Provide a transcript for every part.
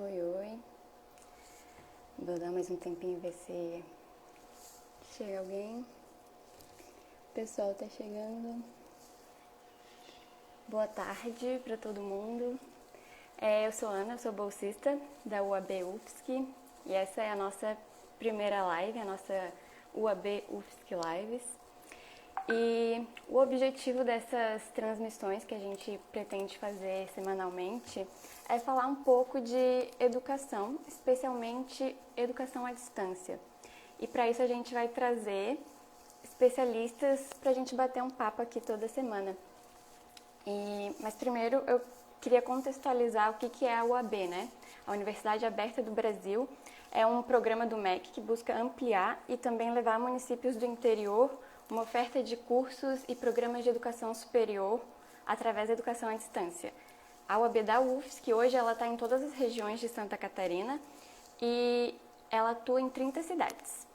Oi, oi. Vou dar mais um tempinho ver se chega alguém. O pessoal tá chegando. Boa tarde para todo mundo. Eu sou Ana, eu sou bolsista da UAB UFSC e essa é a nossa primeira live, a nossa UAB UFSC Lives. E o objetivo dessas transmissões que a gente pretende fazer semanalmente é falar um pouco de educação, especialmente educação à distância. E para isso a gente vai trazer especialistas para a gente bater um papo aqui toda semana. Mas primeiro eu queria contextualizar o que é a UAB, né? A Universidade Aberta do Brasil é um programa do MEC que busca ampliar e também levar a municípios do interior uma oferta de cursos e programas de educação superior através da educação à distância. A UAB da UFSC hoje ela está em todas as regiões de Santa Catarina e ela atua em 30 cidades.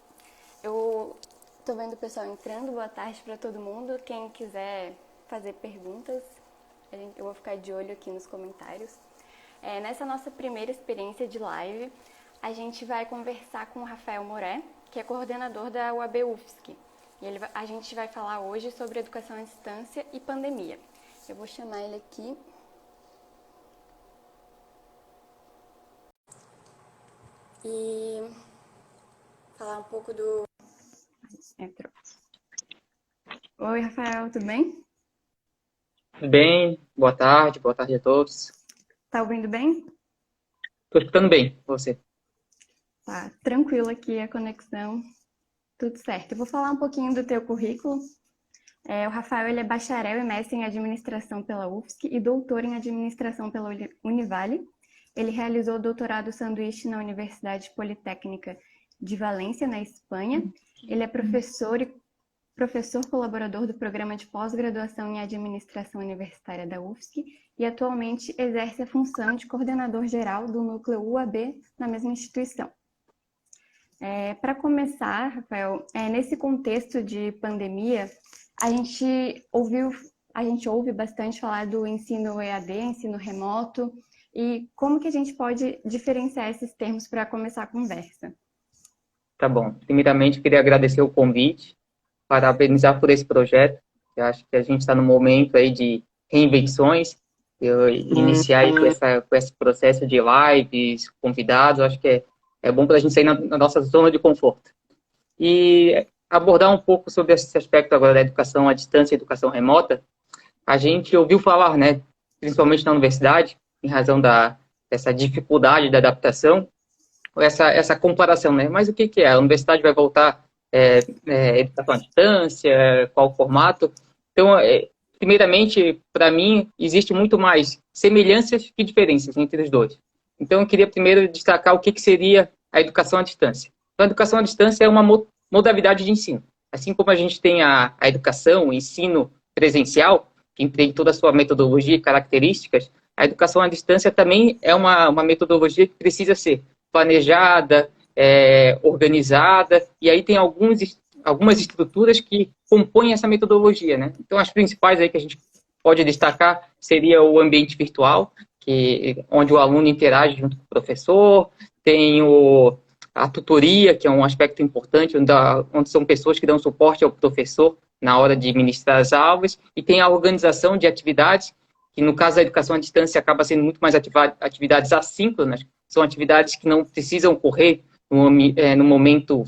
Eu estou vendo o pessoal entrando, boa tarde para todo mundo. Quem quiser fazer perguntas, eu vou ficar de olho aqui nos comentários. Nessa nossa primeira experiência de live, a gente vai conversar com o Rafael Moré, que é coordenador da UAB UFSC. E a gente vai falar hoje sobre educação à distância e pandemia. Eu vou chamar ele aqui. E falar um pouco do... Entrou. Oi, Rafael, tudo bem? Tudo bem, boa tarde a todos. Tá ouvindo bem? Estou escutando bem, você? Tá, tranquilo aqui a conexão. Tudo certo. Eu vou falar um pouquinho do teu currículo. O Rafael ele é bacharel e mestre em administração pela UFSC e doutor em administração pela Univale. Ele realizou o doutorado sanduíche na Universidade Politécnica de Valência, na Espanha. Ele é professor colaborador do programa de pós-graduação em administração universitária da UFSC e atualmente exerce a função de coordenador geral do núcleo UAB na mesma instituição. Para começar, Rafael, nesse contexto de pandemia, a gente ouve bastante falar do ensino EAD, ensino remoto, e como que a gente pode diferenciar esses termos para começar a conversa? Tá bom. Primeiramente, queria agradecer o convite, parabenizar por esse projeto. Eu acho que a gente está no momento aí de reinvenções. Eu iniciar aí com esse processo de lives, convidados, acho que é bom para a gente sair na nossa zona de conforto. E abordar um pouco sobre esse aspecto agora da educação à distância e educação remota. A gente ouviu falar, né, principalmente na universidade, em razão dessa dificuldade da adaptação, essa comparação, né? Mas o que é? A universidade vai voltar educação à distância, qual o formato? Então, primeiramente, para mim, existe muito mais semelhanças que diferenças entre os dois. Então, eu queria primeiro destacar o que seria a educação à distância. Então, a educação à distância é uma modalidade de ensino. Assim como a gente tem a educação, o ensino presencial, que tem toda a sua metodologia e características, a educação à distância também é uma metodologia que precisa ser planejada, organizada, e aí tem algumas estruturas que compõem essa metodologia, né? Então, as principais aí que a gente pode destacar seria o ambiente virtual, onde o aluno interage junto com o professor, tem a tutoria, que é um aspecto importante, onde são pessoas que dão suporte ao professor na hora de ministrar as aulas, e tem a organização de atividades, que no caso da educação à distância acaba sendo muito mais atividades assíncronas, são atividades que não precisam ocorrer no momento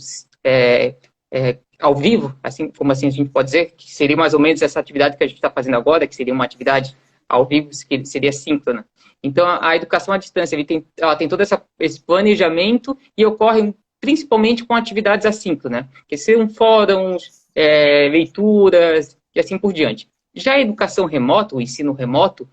ao vivo, assim como assim a gente pode dizer, que seria mais ou menos essa atividade que a gente está fazendo agora, que seria uma atividade ao vivo, que seria síncrona. Então, a educação à distância ela tem todo esse planejamento e ocorre principalmente com atividades assíncronas, que são fóruns, leituras e assim por diante. Já a educação remota, o ensino remoto,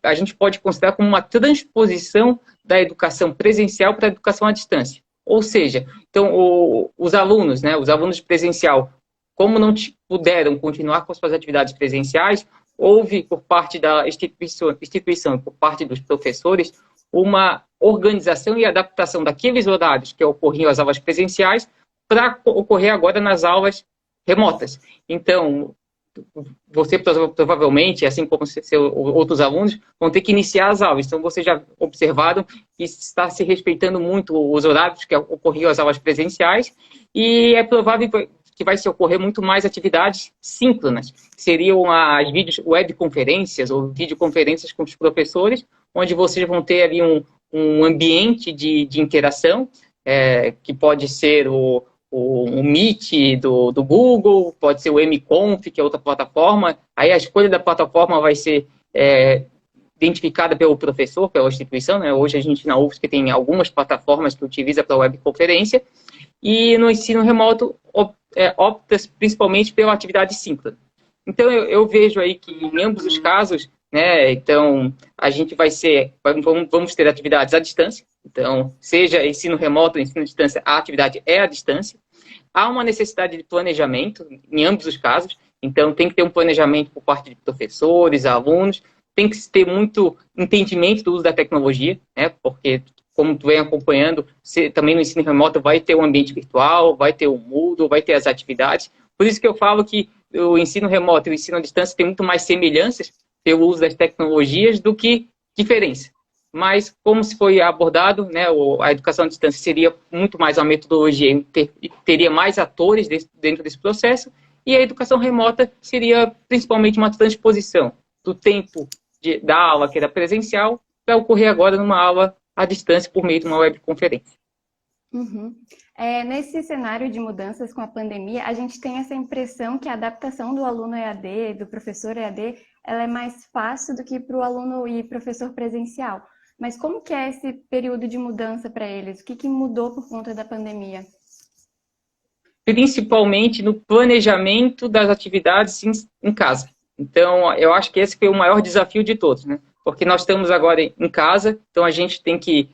a gente pode considerar como uma transposição da educação presencial para a educação à distância. Ou seja, então, os alunos, né, os alunos presencial, como não puderam continuar com suas atividades presenciais, houve, por parte da instituição e por parte dos professores, uma organização e adaptação daqueles horários que ocorriam as aulas presenciais para ocorrer agora nas aulas remotas. Então, você provavelmente, assim como outros alunos, vão ter que iniciar as aulas. Então, vocês já observaram que está se respeitando muito os horários que ocorriam as aulas presenciais e é provável que vai se ocorrer muito mais atividades síncronas. Seriam as webconferências ou videoconferências com os professores, onde vocês vão ter ali um ambiente de interação, que pode ser o Meet do Google, pode ser o mConf, que é outra plataforma. Aí a escolha da plataforma vai ser identificada pelo professor, pela instituição, né? Hoje a gente na UFSC tem algumas plataformas que utiliza para webconferência, e no ensino remoto opta principalmente pela atividade síncrona. Então eu vejo aí que em ambos os casos, né, então a gente vamos ter atividades à distância, então seja ensino remoto ou ensino à distância, a atividade é à distância. Há uma necessidade de planejamento em ambos os casos, então tem que ter um planejamento por parte de professores, alunos, tem que ter muito entendimento do uso da tecnologia, né, porque como tu vem acompanhando, também no ensino remoto vai ter um ambiente virtual, vai ter o Moodle, vai ter as atividades. Por isso que eu falo que o ensino remoto e o ensino à distância tem muito mais semelhanças pelo uso das tecnologias do que diferença. Mas, como se foi abordado, né, a educação à distância seria muito mais uma metodologia, teria mais atores dentro desse processo, e a educação remota seria principalmente uma transposição do tempo da aula, que era presencial, para ocorrer agora numa aula à distância por meio de uma webconferência. Uhum. Nesse cenário de mudanças com a pandemia, a gente tem essa impressão que a adaptação do aluno EAD, do professor EAD, ela é mais fácil do que para o aluno e professor presencial. Mas como que é esse período de mudança para eles? O que mudou por conta da pandemia? Principalmente no planejamento das atividades em casa. Então, eu acho que esse foi o maior desafio de todos, né? Porque nós estamos agora em casa, então a gente tem que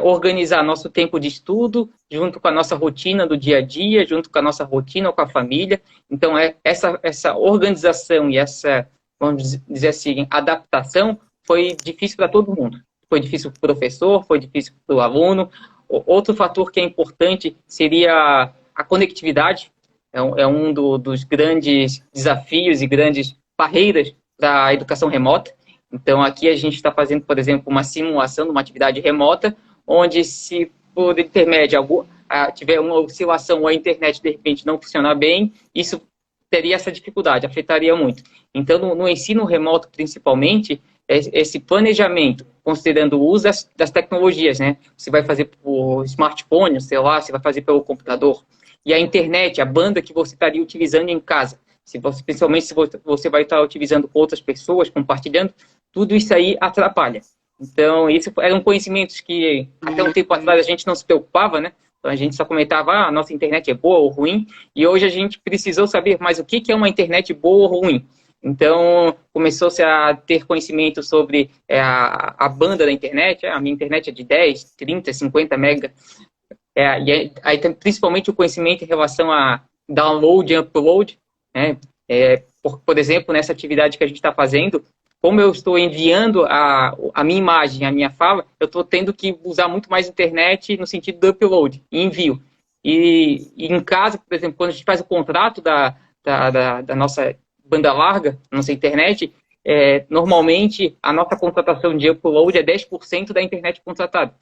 organizar nosso tempo de estudo junto com a nossa rotina do dia a dia, junto com a nossa rotina com a família. Então, essa organização e essa, vamos dizer assim, adaptação foi difícil para todo mundo. Foi difícil para o professor, foi difícil para o aluno. Outro fator que é importante seria a conectividade. É um dos grandes desafios e grandes barreiras da educação remota. Então, aqui a gente está fazendo, por exemplo, uma simulação de uma atividade remota, onde se por intermédio tiver uma oscilação ou a internet, de repente, não funcionar bem, isso teria essa dificuldade, afetaria muito. Então, no ensino remoto, principalmente, esse planejamento, considerando o uso das tecnologias, né? Você vai fazer por smartphone, celular, você vai fazer pelo computador. E a internet, a banda que você estaria utilizando em casa, principalmente se você vai estar utilizando com outras pessoas, compartilhando, tudo isso aí atrapalha. Então, isso eram conhecimentos que até um tempo atrás a gente não se preocupava, né? Então, a gente só comentava, a nossa internet é boa ou ruim, e hoje a gente precisou saber mais o que é uma internet boa ou ruim. Então, começou-se a ter conhecimento sobre a banda da internet, a minha internet é de 10, 30, 50 mega, e aí tem principalmente o conhecimento em relação a download e upload, né? Por exemplo, nessa atividade que a gente está fazendo, como eu estou enviando a minha imagem, a minha fala, eu estou tendo que usar muito mais internet no sentido do upload e envio. E em casa, por exemplo, quando a gente faz o contrato da nossa banda larga, nossa internet, normalmente a nossa contratação de upload é 10% da internet contratada.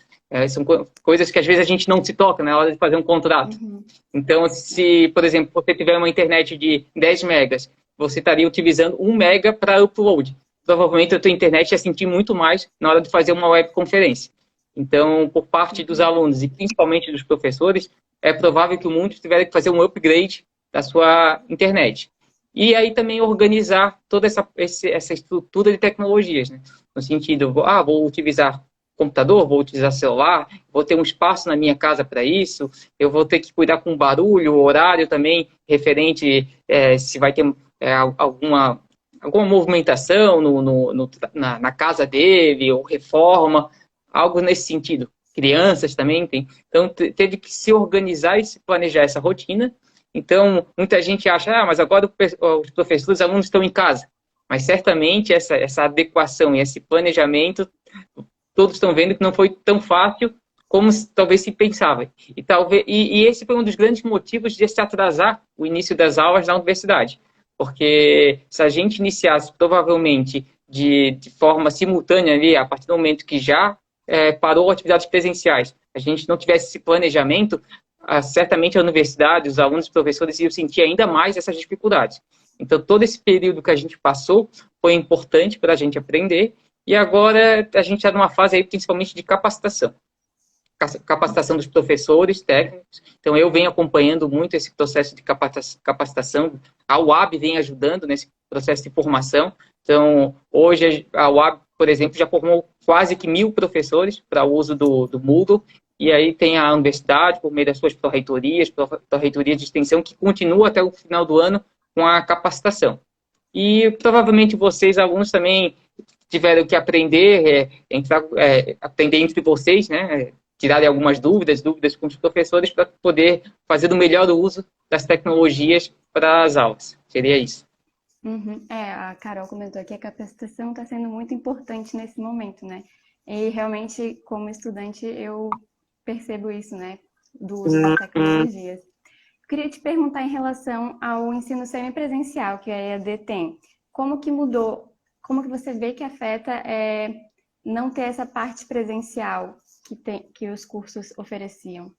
São coisas que às vezes a gente não se toca na hora de fazer um contrato. Uhum. Então, se, por exemplo, você tiver uma internet de 10 megas, você estaria utilizando 1 mega para upload. Provavelmente a tua internet ia sentir muito mais na hora de fazer uma webconferência. Então, por parte dos alunos e principalmente dos professores, é provável que muitos tiverem que fazer um upgrade da sua internet. E aí também organizar toda essa estrutura de tecnologias, né? No sentido, vou utilizar computador, vou utilizar celular, vou ter um espaço na minha casa para isso, eu vou ter que cuidar com barulho, horário também, referente se vai ter alguma movimentação na casa dele, ou reforma, algo nesse sentido. Crianças também tem. Então, teve que se organizar e se planejar essa rotina. Então, muita gente acha, mas agora os professores, os alunos estão em casa. Mas, certamente, essa adequação e esse planejamento, todos estão vendo que não foi tão fácil como talvez se pensava. E esse foi um dos grandes motivos de se atrasar o início das aulas na universidade. porque se a gente iniciasse provavelmente de forma simultânea ali, a partir do momento que já parou atividades presenciais, a gente não tivesse esse planejamento, certamente a universidade, os alunos, os professores iam sentir ainda mais essas dificuldades. Então, todo esse período que a gente passou foi importante para a gente aprender, e agora a gente está numa fase aí, principalmente de capacitação dos professores técnicos. Então, eu venho acompanhando muito esse processo de capacitação. A UAB vem ajudando nesse processo de formação. Então, hoje, a UAB, por exemplo, já formou quase que 1.000 professores para o uso do Moodle. E aí tem a universidade, por meio das suas pró-reitorias de extensão, que continua até o final do ano com a capacitação. E provavelmente vocês, alunos, também tiveram que aprender, aprender entre vocês, né? Tirarem algumas dúvidas com os professores para poder fazer o melhor uso das tecnologias para as aulas. Seria isso. Uhum. A Carol comentou aqui que a capacitação está sendo muito importante nesse momento, né? E realmente, como estudante, eu percebo isso, né? Do uso das tecnologias. Queria te perguntar em relação ao ensino semipresencial que a EAD tem. Como que mudou? Como que você vê que afeta não ter essa parte presencial que os cursos ofereciam?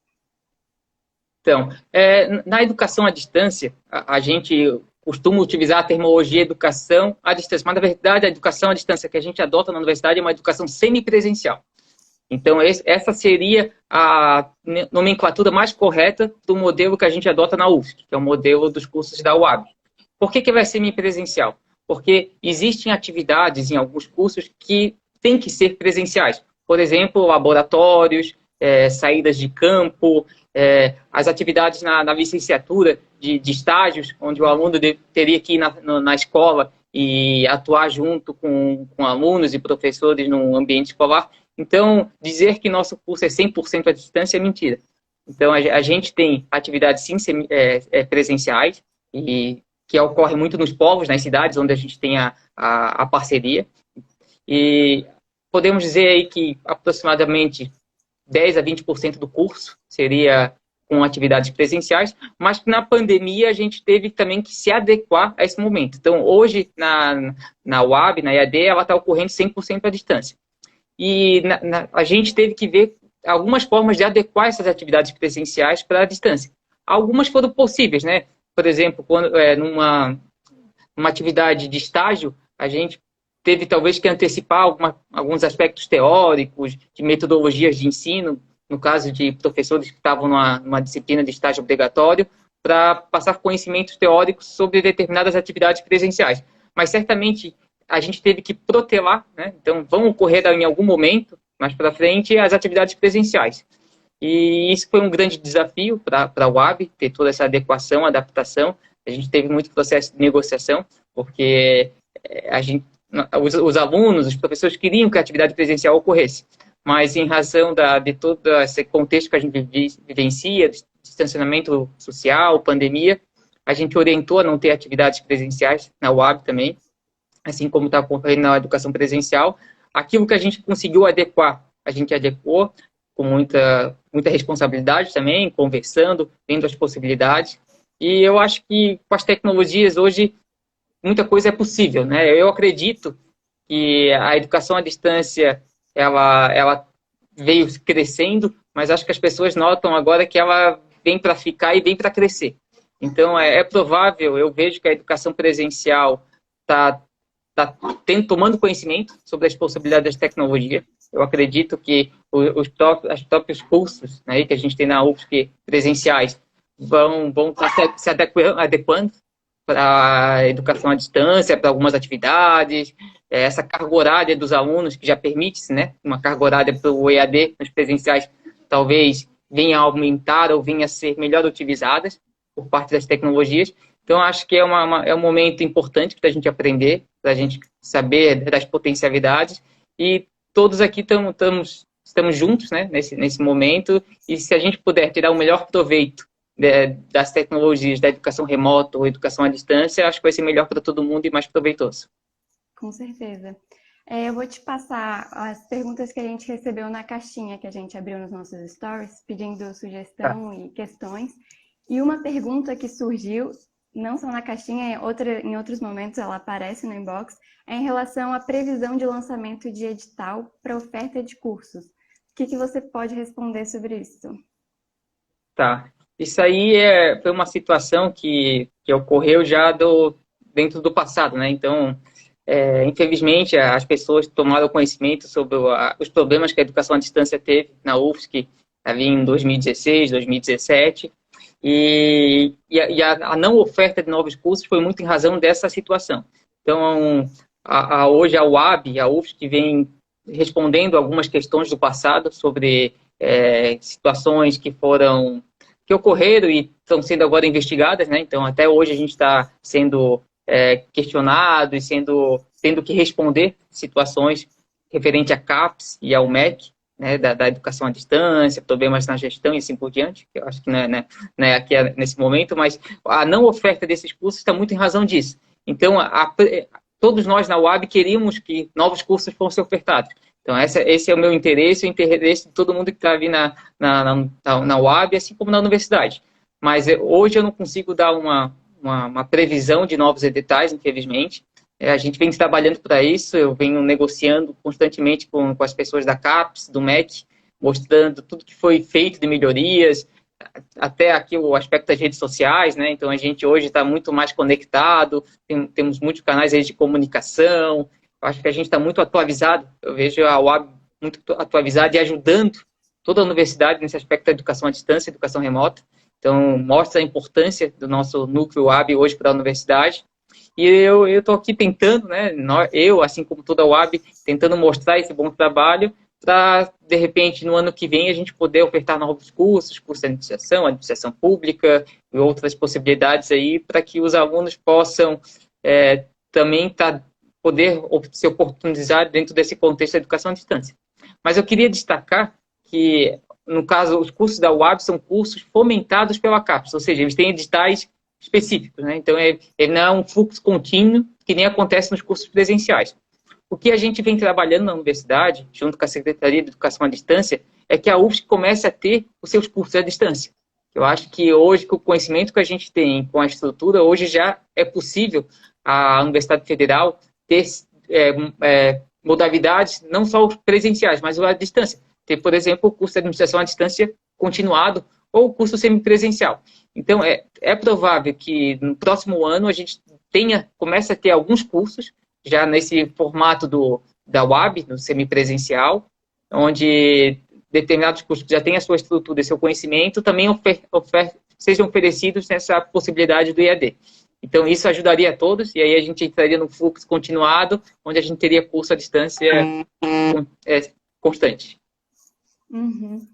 Então, na educação à distância, a gente costuma utilizar a terminologia educação à distância, mas na verdade a educação à distância que a gente adota na universidade é uma educação semipresencial. Então, essa seria a nomenclatura mais correta do modelo que a gente adota na UFSC, que é o modelo dos cursos da UAB. Por que vai ser semipresencial? Porque existem atividades em alguns cursos que têm que ser presenciais. Por exemplo, laboratórios, saídas de campo, as atividades na licenciatura de estágios, onde o aluno teria que ir na escola e atuar junto com alunos e professores no ambiente escolar. Então, dizer que nosso curso é 100% à distância é mentira. Então, a gente tem atividades, sim, presenciais, e que ocorre muito nos polos, nas cidades onde a gente tem a parceria. E podemos dizer aí que aproximadamente 10 a 20% do curso seria com atividades presenciais, mas que na pandemia a gente teve também que se adequar a esse momento. Então, hoje, na UAB, na EAD, ela está ocorrendo 100% à distância. E a gente teve que ver algumas formas de adequar essas atividades presenciais para a distância. Algumas foram possíveis, né? Por exemplo, numa atividade de estágio, a gente teve talvez que antecipar alguns aspectos teóricos, de metodologias de ensino, no caso de professores que estavam numa disciplina de estágio obrigatório, para passar conhecimentos teóricos sobre determinadas atividades presenciais. Mas certamente a gente teve que protelar, né? Então vão ocorrer em algum momento, mais para frente, as atividades presenciais. E isso foi um grande desafio para a UAB, ter toda essa adequação, adaptação. A gente teve muito processo de negociação, porque os alunos, os professores queriam que a atividade presencial ocorresse, mas em razão de todo esse contexto que a gente vivencia, distanciamento social, pandemia, a gente orientou a não ter atividades presenciais na UAB também, assim como está ocorrendo na educação presencial. Aquilo que a gente conseguiu adequar, a gente adequou com muita responsabilidade também, conversando, vendo as possibilidades. E eu acho que com as tecnologias hoje, muita coisa é possível, né? Eu acredito que a educação à distância, ela veio crescendo, mas acho que as pessoas notam agora que ela vem para ficar e vem para crescer. Então, é provável, eu vejo que a educação presencial está tomando conhecimento sobre as possibilidades da tecnologia. Eu acredito que os próprios cursos, né, que a gente tem na UFSC presenciais vão estar se adequando para a educação à distância, para algumas atividades, essa carga horária dos alunos, que já permite-se, né, uma carga horária para o EAD nos presenciais, talvez venha a aumentar ou venha a ser melhor utilizadas por parte das tecnologias. Então, acho que é um momento importante para a gente aprender, para a gente saber das potencialidades, e todos aqui estamos juntos, né, nesse momento, e se a gente puder tirar o melhor proveito das tecnologias da educação remota ou educação à distância, acho que vai ser melhor para todo mundo e mais proveitoso. Com certeza. Eu vou te passar as perguntas que a gente recebeu na caixinha que a gente abriu nos nossos stories, pedindo sugestão e questões. E uma pergunta que surgiu não só na caixinha, em outros momentos ela aparece no inbox, é em relação à previsão de lançamento de edital para oferta de cursos. O que você pode responder sobre isso? Tá. Isso aí foi uma situação que ocorreu já dentro do passado, né? Então, infelizmente, as pessoas tomaram conhecimento sobre os problemas que a educação à distância teve na UFSC ali em 2016, 2017, e a não oferta de novos cursos foi muito em razão dessa situação. Então, hoje a UAB, a UFSC, vem respondendo algumas questões do passado sobre situações que ocorreram e estão sendo agora investigadas, né? Então, até hoje a gente está sendo questionado e tendo que responder situações referente à CAPES e ao MEC, né, da educação à distância, problemas na gestão e assim por diante, que eu acho que não é aqui nesse momento, mas a não oferta desses cursos está muito em razão disso. Então, todos nós na UAB queríamos que novos cursos fossem ofertados. Então, esse é o meu interesse, o interesse de todo mundo que está ali na UAB, assim como na universidade. Mas hoje eu não consigo dar uma previsão de novos editais, infelizmente. A gente vem trabalhando para isso, eu venho negociando constantemente com as pessoas da CAPES, do MEC, mostrando tudo que foi feito de melhorias, até aqui o aspecto das redes sociais, né? Então a gente hoje está muito mais conectado, temos muitos canais aí de comunicação, eu acho que a gente está muito atualizado, eu vejo a UAB muito atualizada e ajudando toda a universidade nesse aspecto da educação à distância, educação remota. Então mostra a importância do nosso núcleo UAB hoje para a universidade. E eu estou aqui tentando, né, eu, assim como toda a UAB, tentando mostrar esse bom trabalho para, de repente, no ano que vem, a gente poder ofertar novos cursos de administração pública e outras possibilidades aí para que os alunos possam também poder se oportunizar dentro desse contexto da educação à distância. Mas eu queria destacar que, no caso, os cursos da UAB são cursos fomentados pela CAPES, ou seja, eles têm editais específicos, né? Então, ele não é um fluxo contínuo que nem acontece nos cursos presenciais. O que a gente vem trabalhando na universidade, junto com a Secretaria de Educação à Distância, é que a UFSC comece a ter os seus cursos à distância. Eu acho que hoje, com o conhecimento que a gente tem, com a estrutura, hoje já é possível a Universidade Federal ter modalidades, não só presenciais, mas à distância. Ter, por exemplo, o curso de administração à distância continuado ou o curso semipresencial. Então, é provável que no próximo ano a gente comece a ter alguns cursos, já nesse formato da UAB, no semipresencial, onde determinados cursos que já têm a sua estrutura e seu conhecimento também sejam oferecidos nessa possibilidade do EAD. Então, isso ajudaria a todos, e aí a gente entraria no fluxo continuado, onde a gente teria curso à distância constante. Uhum.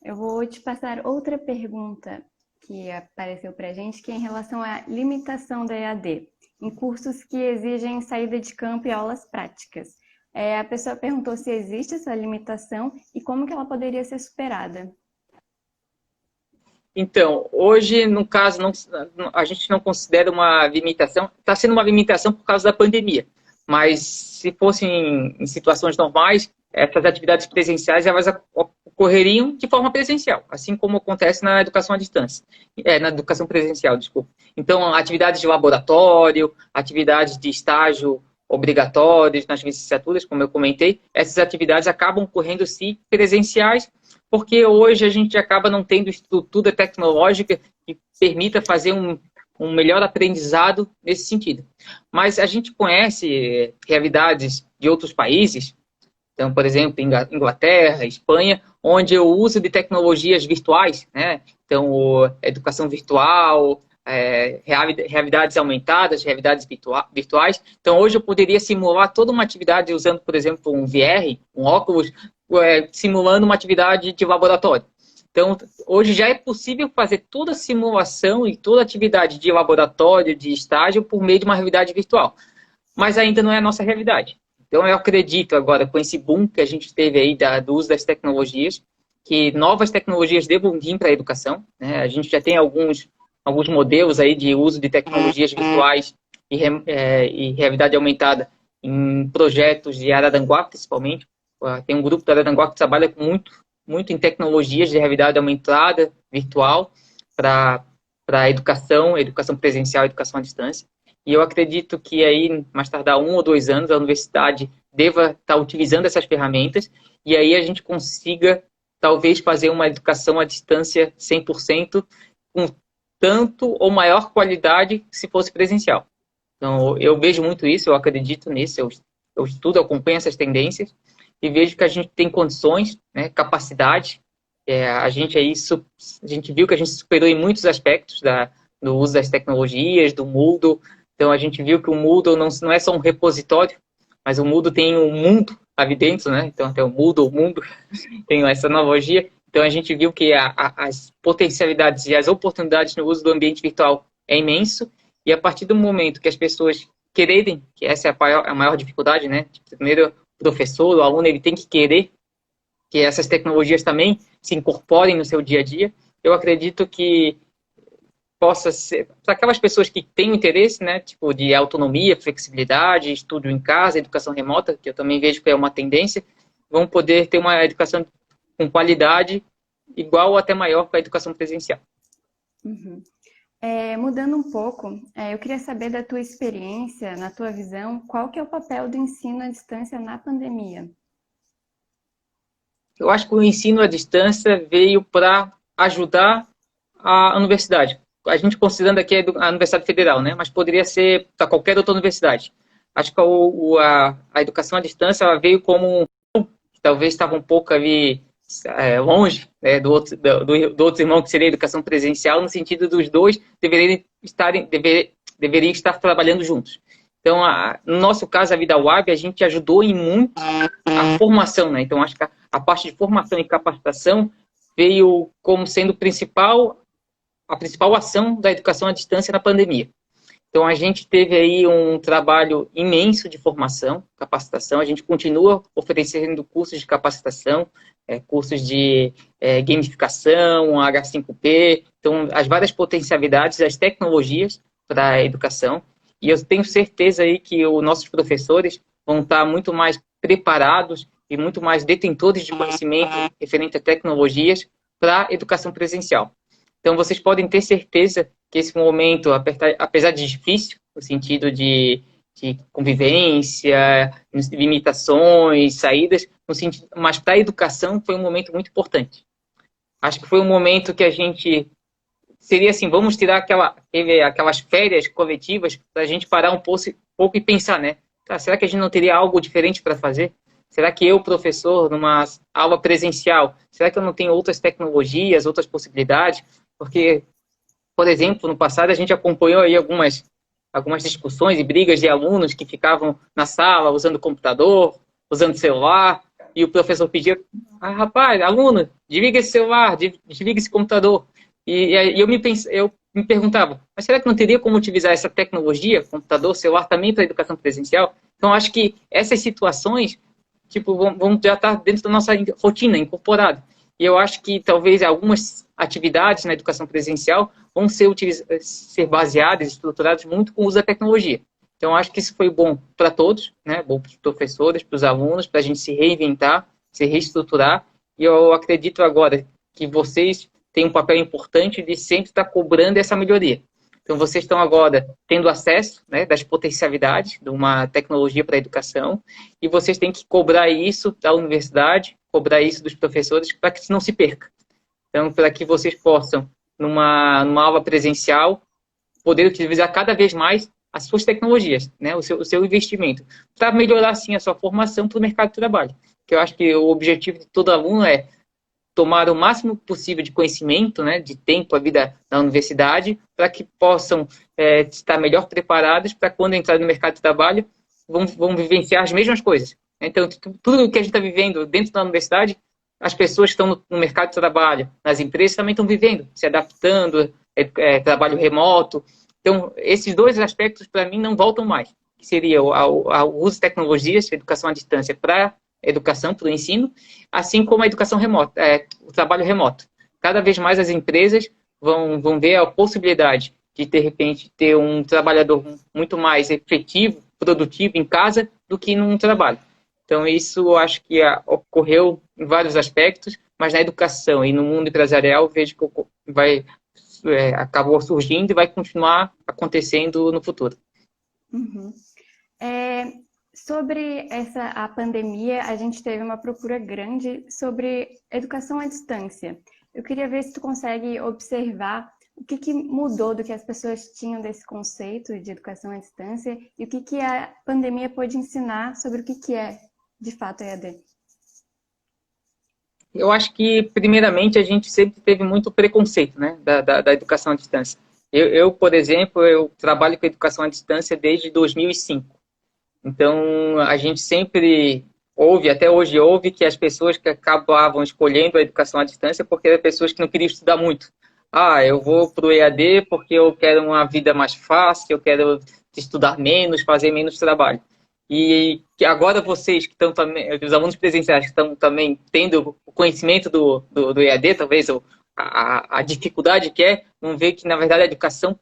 Eu vou te passar outra pergunta que apareceu para a gente, que é em relação à limitação da EAD, em cursos que exigem saída de campo e aulas práticas. A pessoa perguntou se existe essa limitação e como que ela poderia ser superada. Então, hoje, no caso, a gente não considera uma limitação, está sendo uma limitação por causa da pandemia, mas se fossem em situações normais, essas atividades presenciais elas ocorreriam de forma presencial, assim como acontece na educação à distância, na educação presencial, desculpa. Então, atividades de laboratório, atividades de estágio obrigatórias nas licenciaturas, como eu comentei, essas atividades acabam ocorrendo sim presenciais, porque hoje a gente acaba não tendo estrutura tecnológica que permita fazer um melhor aprendizado nesse sentido. Mas a gente conhece realidades de outros países, então, por exemplo, Inglaterra, Espanha, onde o uso de tecnologias virtuais, né? Então, educação virtual, realidades aumentadas, realidades virtuais. Então, hoje eu poderia simular toda uma atividade usando, por exemplo, um VR, um óculos, simulando uma atividade de laboratório. Então, hoje já é possível fazer toda a simulação e toda a atividade de laboratório, de estágio, por meio de uma realidade virtual. Mas ainda não é a nossa realidade. Então, eu acredito agora, com esse boom que a gente teve aí do uso das tecnologias, que novas tecnologias devam vir para a educação, né? A gente já tem alguns modelos aí de uso de tecnologias virtuais e realidade aumentada em projetos de Araranguá, principalmente. Tem um grupo da Araranguá que trabalha muito em tecnologias de realidade aumentada, virtual, para para a educação presencial e educação à distância. E eu acredito que aí, mais tardar 1 ou 2 anos, a universidade deva estar utilizando essas ferramentas e aí a gente consiga, talvez, fazer uma educação à distância 100%, com tanto ou maior qualidade que se fosse presencial. Então, eu vejo muito isso, eu acredito nisso, eu estudo, acompanho essas tendências e vejo que a gente tem condições, né, capacidade. A gente viu que a gente superou em muitos aspectos do uso das tecnologias, do Moodle. Então, a gente viu que o Moodle não é só um repositório, mas o Moodle tem um mundo ali dentro, né? Então, até o mundo, tem essa analogia. Então, a gente viu que as potencialidades e as oportunidades no uso do ambiente virtual é imenso. E a partir do momento que as pessoas quererem, que essa é a maior dificuldade, né? Primeiro, o professor, o aluno, ele tem que querer que essas tecnologias também se incorporem no seu dia a dia. Eu acredito que possa ser, para aquelas pessoas que têm interesse, né, tipo de autonomia, flexibilidade, estudo em casa, educação remota, que eu também vejo que é uma tendência, vão poder ter uma educação com qualidade igual ou até maior que a educação presencial. Uhum. Mudando um pouco, eu queria saber da tua experiência, na tua visão, qual que é o papel do ensino à distância na pandemia? Eu acho que o ensino à distância veio para ajudar a universidade. A gente considerando aqui a Universidade Federal, né? Mas poderia ser para qualquer outra universidade. Acho que a educação à distância ela veio como talvez estava um pouco ali longe, né, do outro irmão que seria a educação presencial, no sentido dos dois deveriam estar trabalhando juntos. Então, no nosso caso, a Vida Web, a gente ajudou em muito a formação, né? Então, acho que a parte de formação e capacitação veio como sendo a principal ação da educação à distância na pandemia. Então, a gente teve aí um trabalho imenso de formação, capacitação. A gente continua oferecendo cursos de capacitação, cursos de gamificação, H5P. Então, as várias potencialidades, as tecnologias para a educação. E eu tenho certeza aí que os nossos professores vão estar muito mais preparados e muito mais detentores de conhecimento referente a tecnologias para a educação presencial. Então, vocês podem ter certeza que esse momento, apesar de difícil, no sentido de convivência, limitações, saídas, no sentido, mas para a educação foi um momento muito importante. Acho que foi um momento que a gente seria assim, vamos tirar aquelas férias coletivas para a gente parar um pouco e pensar, né? Tá, será que a gente não teria algo diferente para fazer? Será que eu, professor, numa aula presencial, será que eu não tenho outras tecnologias, outras possibilidades? Porque, por exemplo, no passado a gente acompanhou aí algumas discussões e brigas de alunos que ficavam na sala usando computador, usando celular, e o professor pedia, rapaz, aluno, desliga esse celular, desliga esse computador. E eu me perguntava, mas será que não teria como utilizar essa tecnologia, computador, celular, também para a educação presencial? Então, acho que essas situações vão já estar dentro da nossa rotina, incorporado. E eu acho que talvez algumas atividades na educação presencial vão ser baseadas, estruturadas muito com o uso da tecnologia. Então, acho que isso foi bom para todos, né? Bom para os professores, para os alunos, para a gente se reinventar, se reestruturar. E eu acredito agora que vocês têm um papel importante de sempre estar cobrando essa melhoria. Então, vocês estão agora tendo acesso, né, das potencialidades de uma tecnologia para a educação e vocês têm que cobrar isso da universidade, cobrar isso dos professores para que isso não se perca. Então, para que vocês possam, numa aula presencial, poder utilizar cada vez mais as suas tecnologias, né, o seu investimento, para melhorar, sim, a sua formação para o mercado de trabalho. Que eu acho que o objetivo de todo aluno é tomar o máximo possível de conhecimento, né, de tempo a vida na universidade, para que possam estar melhor preparados para quando entrar no mercado de trabalho, vão vivenciar as mesmas coisas. Então, tudo o que a gente está vivendo dentro da universidade, as pessoas que estão no mercado de trabalho, nas empresas, também estão vivendo, se adaptando, trabalho remoto. Então, esses dois aspectos, para mim, não voltam mais, que seria o uso de tecnologias, educação à distância para educação, para o ensino, assim como a educação remota, o trabalho remoto. Cada vez mais as empresas vão ver a possibilidade de repente, ter um trabalhador muito mais efetivo, produtivo em casa do que num trabalho. Então, isso eu acho que ocorreu em vários aspectos, mas na educação e no mundo empresarial vejo que vai acabou surgindo e vai continuar acontecendo no futuro. Uhum. Sobre a pandemia, a gente teve uma procura grande sobre educação à distância. Eu queria ver se tu consegue observar o que mudou do que as pessoas tinham desse conceito de educação à distância e o que a pandemia pode ensinar sobre o que é, de fato, EAD. Eu acho que, primeiramente, a gente sempre teve muito preconceito, né, da educação à distância. Por exemplo, eu trabalho com educação à distância desde 2005. Então, a gente sempre ouve, até hoje ouve, que as pessoas que acabavam escolhendo a educação à distância porque eram pessoas que não queriam estudar muito. Ah, eu vou para o EAD porque eu quero uma vida mais fácil, eu quero estudar menos, fazer menos trabalho. E que agora vocês que estão também, os alunos presenciais que estão também tendo o conhecimento do EAD, talvez a dificuldade que é, vão ver que, na verdade, a educação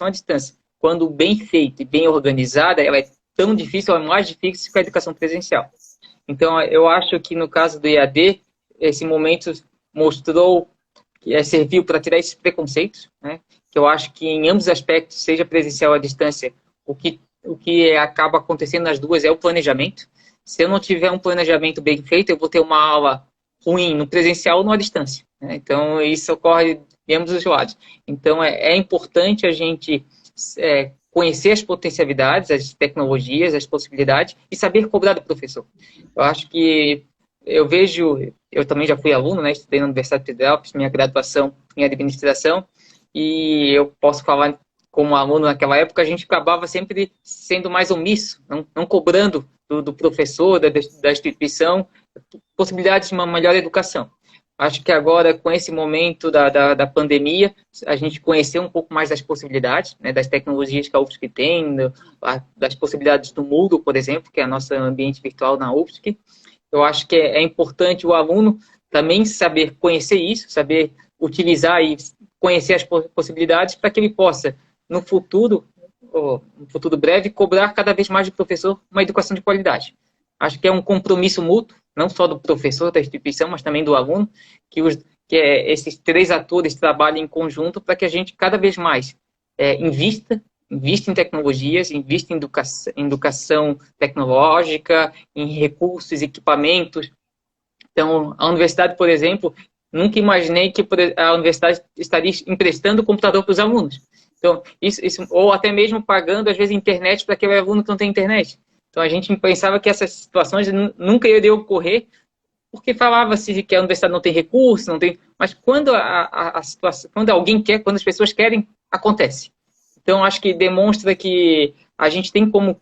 à distância, quando bem feita e bem organizada, ela é tão difícil, ou é mais difícil que a educação presencial. Então, eu acho que no caso do EAD, esse momento mostrou que serviu para tirar esses preconceitos, né? Que eu acho que em ambos os aspectos, seja presencial ou à distância, o que acaba acontecendo nas duas é o planejamento. Se eu não tiver um planejamento bem feito, eu vou ter uma aula ruim no presencial ou na distância, né? Então, isso ocorre de ambos os lados. Então, é importante a gente conhecer as potencialidades, as tecnologias, as possibilidades e saber cobrar do professor. Eu acho que eu também já fui aluno, né? Estudei na Universidade Federal, fiz minha graduação em administração e eu posso falar como aluno naquela época, a gente acabava sempre sendo mais omisso, não cobrando do professor, da instituição, possibilidades de uma melhor educação. Acho que agora, com esse momento da pandemia, a gente conheceu um pouco mais das possibilidades, né, das tecnologias que a UFSC tem, das possibilidades do Moodle, por exemplo, que é o nosso ambiente virtual na UFSC. Eu acho que é importante o aluno também saber conhecer isso, saber utilizar e conhecer as possibilidades para que ele possa, no futuro breve, cobrar cada vez mais do professor uma educação de qualidade. Acho que é um compromisso mútuo, não só do professor, da instituição, mas também do aluno, que esses três atores trabalhem em conjunto para que a gente cada vez mais invista em tecnologias, invista em educação tecnológica, em recursos, equipamentos. Então, a universidade, por exemplo, nunca imaginei que a universidade estaria emprestando o computador para os alunos. Então, ou até mesmo pagando, às vezes, internet para aquele aluno que não tem internet. Então, a gente pensava que essas situações nunca iriam ocorrer, porque falava-se que a universidade não tem recursos, não tem... Mas quando a situação, quando alguém quer, quando as pessoas querem, acontece. Então, acho que demonstra que a gente tem como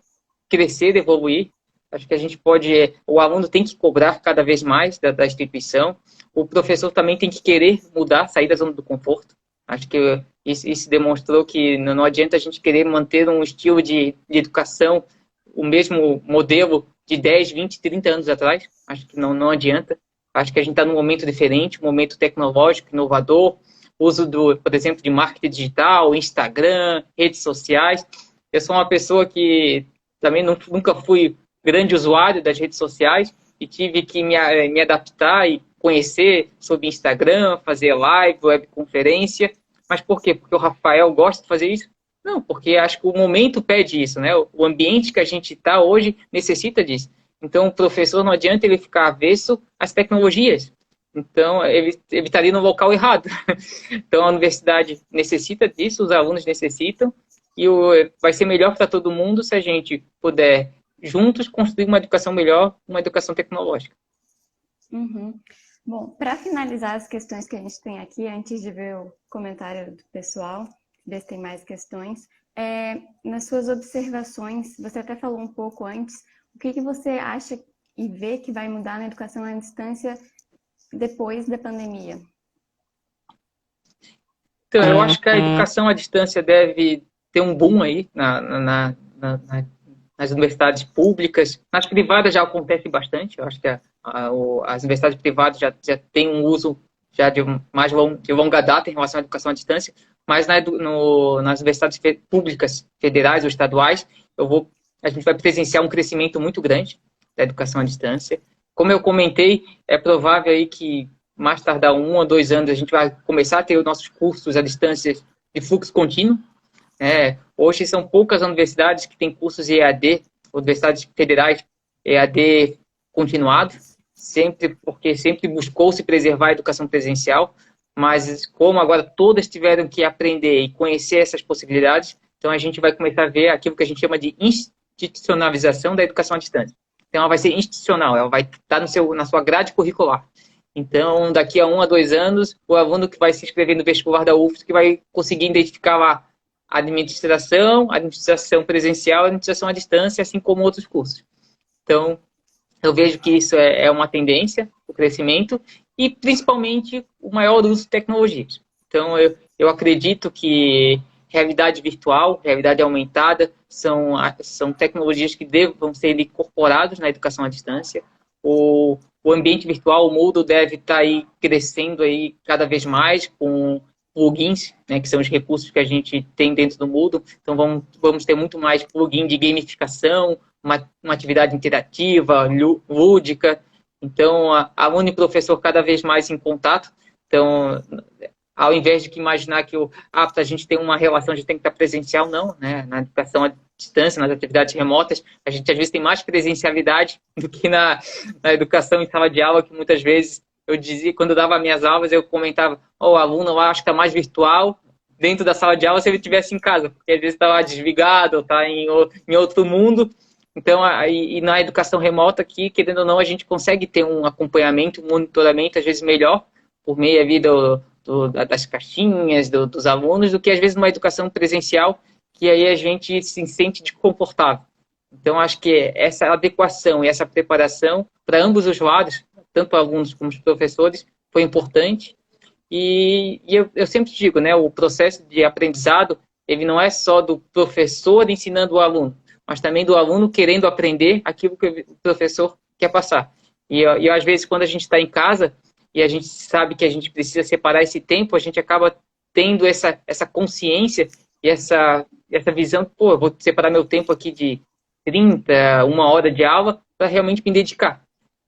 crescer, evoluir. Acho que a gente pode... O aluno tem que cobrar cada vez mais da instituição. O professor também tem que querer mudar, sair da zona do conforto. Acho que isso demonstrou que não adianta a gente querer manter um estilo de educação, o mesmo modelo de 10, 20, 30 anos atrás. Acho que não adianta. Acho que a gente está num momento diferente, um momento tecnológico, inovador, uso, por exemplo, de marketing digital, Instagram, redes sociais. Eu sou uma pessoa que também nunca fui grande usuário das redes sociais e tive que me adaptar e conhecer sobre Instagram, fazer live, webconferência. Mas por quê? Porque o Rafael gosta de fazer isso? Não, porque acho que o momento pede isso, né? O ambiente que a gente está hoje necessita disso. Então, o professor não adianta ele ficar avesso às tecnologias. Então, ele estaria no local errado. Então, a universidade necessita disso, os alunos necessitam, e vai ser melhor para todo mundo se a gente puder, juntos, construir uma educação melhor, uma educação tecnológica. Uhum. Bom, para finalizar as questões que a gente tem aqui, antes de ver o comentário do pessoal, ver se tem mais questões, nas suas observações, você até falou um pouco antes, o que você acha e vê que vai mudar na educação à distância depois da pandemia? Então, eu acho que a educação à distância deve ter um boom aí nas universidades públicas. Nas privadas já acontece bastante. Eu acho que as universidades privadas já têm um uso já de longa data em relação à educação à distância, mas nas universidades públicas, federais ou estaduais, a gente vai presenciar um crescimento muito grande da educação à distância. Como eu comentei, é provável aí que mais tardar 1 ou 2 anos, a gente vai começar a ter os nossos cursos à distância de fluxo contínuo. Hoje são poucas universidades que têm cursos EAD, universidades federais EAD continuado, porque sempre buscou se preservar a educação presencial, mas como agora todas tiveram que aprender e conhecer essas possibilidades, então a gente vai começar a ver aquilo que a gente chama de institucionalização da educação à distância. Então ela vai ser institucional, ela vai estar na sua grade curricular. Então, daqui a 1 a 2 anos, o aluno que vai se inscrever no vestibular da UFSC vai conseguir identificar lá administração presencial, administração à distância, assim como outros cursos. Então, eu vejo que isso é uma tendência, o crescimento, e principalmente o maior uso de tecnologias. Então, eu acredito que realidade virtual, realidade aumentada, são tecnologias que devam ser incorporadas na educação à distância. O ambiente virtual, o Moodle, deve estar aí crescendo aí cada vez mais com plugins, né, que são os recursos que a gente tem dentro do Moodle. Então, vamos ter muito mais plugin de gamificação, uma atividade interativa, lúdica. Então, aluno e professor cada vez mais em contato. Então, ao invés de imaginar que a gente tem uma relação, a gente tem que estar presencial, não, né? Na educação à distância, nas atividades remotas, a gente às vezes tem mais presencialidade do que na educação em sala de aula, que muitas vezes eu dizia, quando eu dava minhas aulas, eu comentava, o aluno lá acho que está mais virtual dentro da sala de aula se ele estivesse em casa, porque às vezes está lá desligado, ou está em outro mundo. Então, e na educação remota aqui, querendo ou não, a gente consegue ter um acompanhamento, um monitoramento, às vezes melhor, por meio ali das caixinhas, dos alunos, do que às vezes numa educação presencial, que aí a gente se sente desconfortável. Então, acho que essa adequação e essa preparação para ambos os lados, tanto alunos como os professores, foi importante. E eu sempre digo, né, o processo de aprendizado, ele não é só do professor ensinando o aluno, mas também do aluno querendo aprender aquilo que o professor quer passar. E às vezes, quando a gente está em casa e a gente sabe que a gente precisa separar esse tempo, a gente acaba tendo essa consciência e essa visão, eu vou separar meu tempo aqui de 30, 1 hora de aula para realmente me dedicar.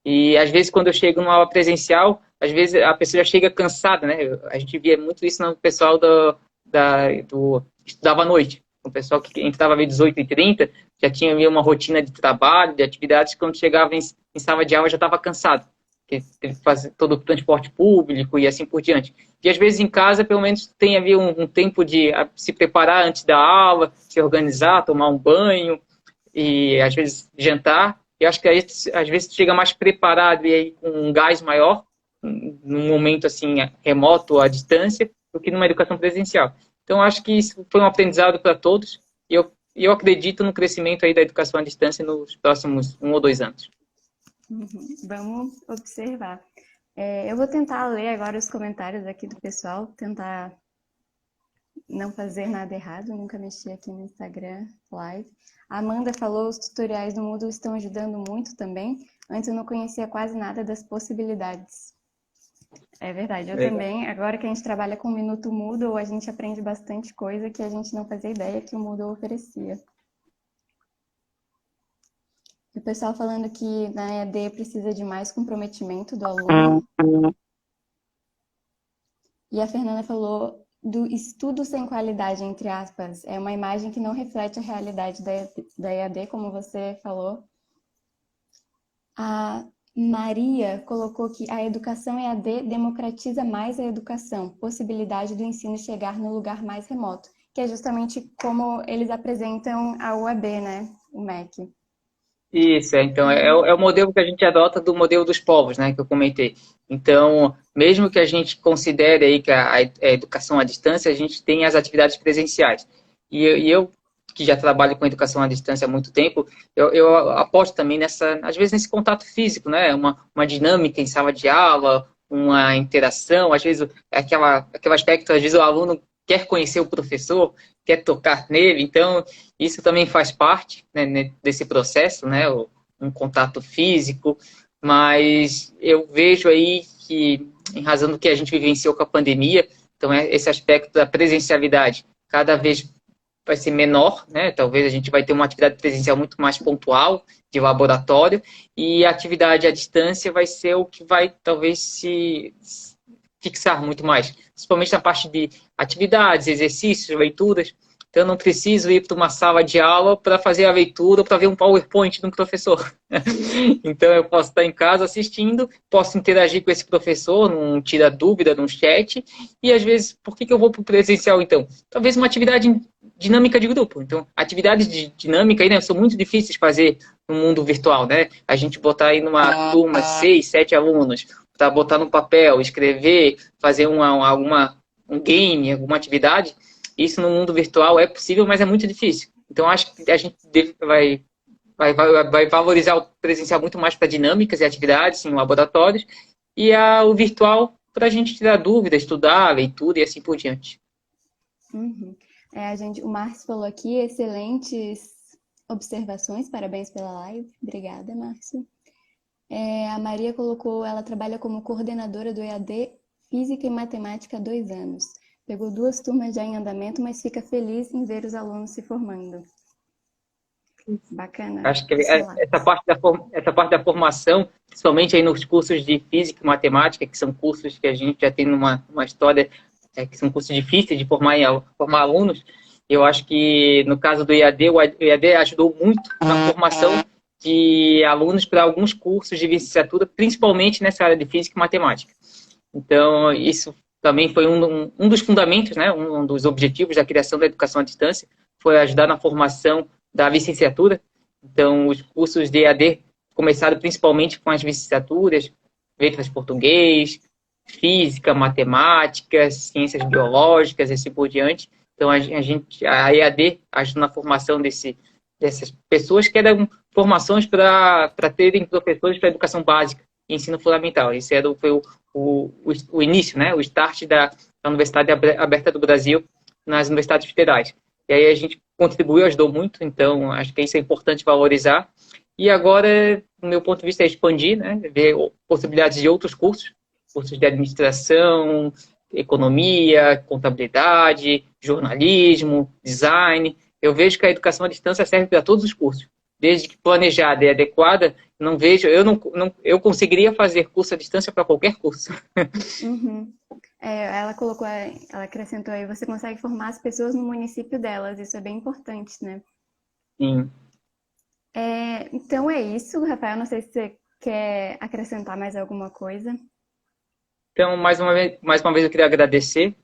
E às vezes, quando eu chego numa aula presencial, às vezes a pessoa já chega cansada, né? A gente via muito isso no pessoal do estudava à noite. O pessoal que entrava às 18h30 já tinha uma rotina de trabalho, de atividades, quando chegava em sala de aula já estava cansado, porque teve que fazer todo o transporte público e assim por diante. E às vezes em casa, pelo menos, tem ali um tempo de se preparar antes da aula, se organizar, tomar um banho e às vezes jantar. Eu acho que aí, às vezes chega mais preparado e aí com um gás maior, num momento assim remoto, à distância, do que numa educação presencial. Então, acho que isso foi um aprendizado para todos e eu acredito no crescimento aí da educação à distância nos próximos 1 ou 2 anos. Vamos observar. Eu vou tentar ler agora os comentários aqui do pessoal, tentar não fazer nada errado, nunca mexi aqui no Instagram Live. A Amanda falou, os tutoriais do Moodle estão ajudando muito também. Antes eu não conhecia quase nada das possibilidades. É verdade, eu também. Agora que a gente trabalha com o Minuto Moodle, a gente aprende bastante coisa que a gente não fazia ideia que o Moodle oferecia. O pessoal falando que na EAD precisa de mais comprometimento do aluno. E a Fernanda falou do estudo sem qualidade, entre aspas. É uma imagem que não reflete a realidade da EAD, como você falou. A Maria colocou que a educação EAD democratiza mais a educação, possibilidade do ensino chegar no lugar mais remoto, que é justamente como eles apresentam a UAB, né? O MEC. Isso, então é o modelo que a gente adota do modelo dos povos, né, que eu comentei. Então, mesmo que a gente considere aí que a educação à distância, a gente tem as atividades presenciais. E eu que já trabalho com educação à distância há muito tempo, eu aposto também às vezes nesse contato físico, né, uma dinâmica em sala de aula, uma interação, às vezes aquele aspecto, às vezes o aluno quer conhecer o professor, quer tocar nele, então isso também faz parte, né, desse processo, né, um contato físico, mas eu vejo aí que, em razão do que a gente vivenciou com a pandemia, então esse aspecto da presencialidade cada vez vai ser menor, né? Talvez a gente vai ter uma atividade presencial muito mais pontual, de laboratório, e a atividade à distância vai ser o que vai talvez se fixar muito mais, principalmente na parte de atividades, exercícios, leituras. Então, eu não preciso ir para uma sala de aula para fazer a leitura, para ver um PowerPoint de um professor. Então, eu posso estar em casa assistindo, posso interagir com esse professor, num tira dúvida, num chat, e às vezes, por que eu vou para o presencial, então? Talvez uma atividade dinâmica de grupo. Então, atividades de dinâmica aí, né, são muito difíceis de fazer no mundo virtual, né? A gente botar aí numa turma 6, 7 alunos, para botar no papel, escrever, fazer um game, alguma atividade, isso no mundo virtual é possível, mas é muito difícil. Então, acho que a gente vai valorizar o presencial muito mais para dinâmicas e atividades em laboratórios, e o virtual para a gente tirar dúvidas, estudar, leitura e assim por diante. Uhum. O Márcio falou aqui, excelentes observações, parabéns pela live. Obrigada, Márcio. A Maria colocou, ela trabalha como coordenadora do EAD Física e Matemática há 2 anos. Pegou 2 turmas já em andamento, mas fica feliz em ver os alunos se formando. Bacana. Acho que essa parte da formação, principalmente aí nos cursos de Física e Matemática, que são cursos que a gente já tem uma história, que são cursos difíceis de formar alunos, eu acho que no caso do EAD, o EAD ajudou muito na formação de alunos para alguns cursos de licenciatura, principalmente nessa área de Física e Matemática. Então, isso também foi um dos fundamentos, né, um dos objetivos da criação da educação à distância, foi ajudar na formação da licenciatura. Então, os cursos de EAD começaram principalmente com as licenciaturas, letras português, física, matemática, ciências biológicas e assim por diante. Então, a EAD ajuda na formação dessas pessoas que eram formações para terem professores para educação básica e ensino fundamental. Esse foi o início, né? O start da Universidade Aberta do Brasil nas universidades federais. E aí a gente contribuiu, ajudou muito, então acho que isso é importante valorizar. E agora, do meu ponto de vista, é expandir, né? Ver possibilidades de outros cursos de administração, economia, contabilidade, jornalismo, design. Eu vejo que a educação à distância serve para todos os cursos. Desde que planejada e adequada, eu conseguiria fazer curso à distância para qualquer curso. Uhum. Ela acrescentou aí, você consegue formar as pessoas no município delas, isso é bem importante, né? Sim. Então é isso, Rafael, não sei se você quer acrescentar mais alguma coisa. Então, mais uma vez eu queria agradecer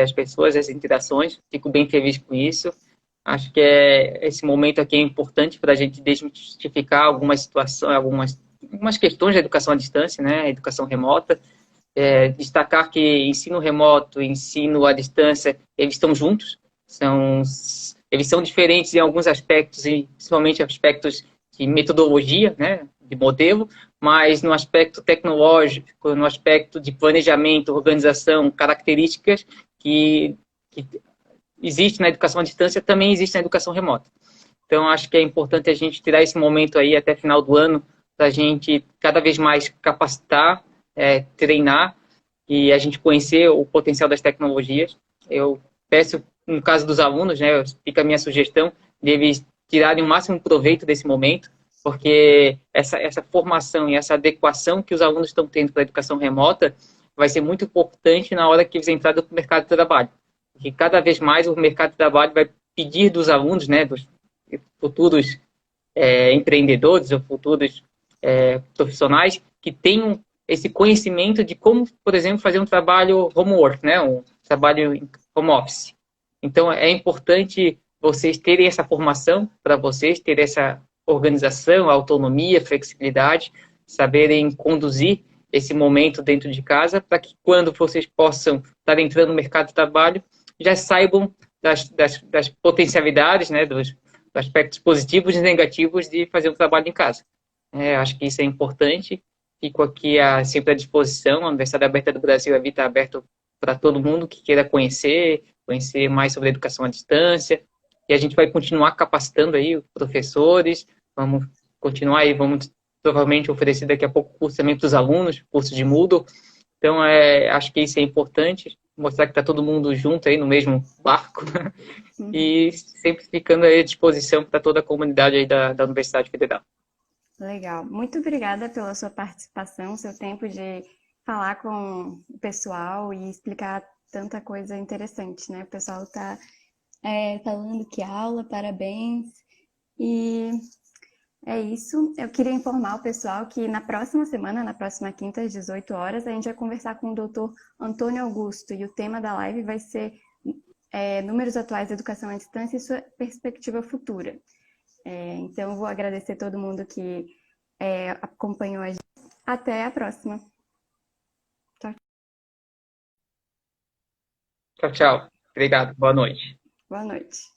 às pessoas, as interações, fico bem feliz com isso. Acho que esse momento aqui é importante para a gente desmistificar algumas situações, algumas questões da educação à distância, né, a educação remota. Destacar que ensino remoto e ensino à distância, eles estão juntos, eles são diferentes em alguns aspectos, e principalmente aspectos de metodologia, né, de modelo, mas no aspecto tecnológico, no aspecto de planejamento, organização, características que existe na educação à distância, também existe na educação remota. Então, acho que é importante a gente tirar esse momento aí até final do ano para a gente cada vez mais capacitar, treinar e a gente conhecer o potencial das tecnologias. Eu peço, no caso dos alunos, né, fica a minha sugestão, deles tirarem o máximo proveito desse momento, porque essa formação e essa adequação que os alunos estão tendo para a educação remota vai ser muito importante na hora que eles entrarem no mercado de trabalho. Porque cada vez mais o mercado de trabalho vai pedir dos alunos, né, dos futuros empreendedores ou futuros profissionais, que tenham esse conhecimento de como, por exemplo, fazer um trabalho homework, né, um trabalho em home office. Então, é importante vocês terem essa formação, para vocês terem essa organização, autonomia, flexibilidade, saberem conduzir esse momento dentro de casa, para que quando vocês possam estar entrando no mercado de trabalho, já saibam das potencialidades, né, dos aspectos positivos e negativos de fazer um trabalho em casa. Acho que isso é importante. Fico aqui sempre à disposição. A Universidade Aberta do Brasil está aberto para todo mundo que queira conhecer mais sobre a educação à distância. E a gente vai continuar capacitando aí os professores. Vamos continuar aí, vamos provavelmente oferecer daqui a pouco curso também para os alunos, curso de Moodle. Então, acho que isso é importante. mostrar que está todo mundo junto aí no mesmo barco Uhum. e sempre ficando aí à disposição para toda a comunidade aí da Universidade Federal. Legal. Muito obrigada pela sua participação, seu tempo de falar com o pessoal e explicar tanta coisa interessante, né? O pessoal está falando que aula, parabéns. E é isso. Eu queria informar o pessoal que na próxima semana, na próxima quinta, às 18 horas, a gente vai conversar com o doutor Antônio Augusto e o tema da live vai ser números atuais da educação à distância e sua perspectiva futura. Então, eu vou agradecer todo mundo que acompanhou a gente. Até a próxima. Tchau, Tchau, tchau. Obrigado. Boa noite. boa noite.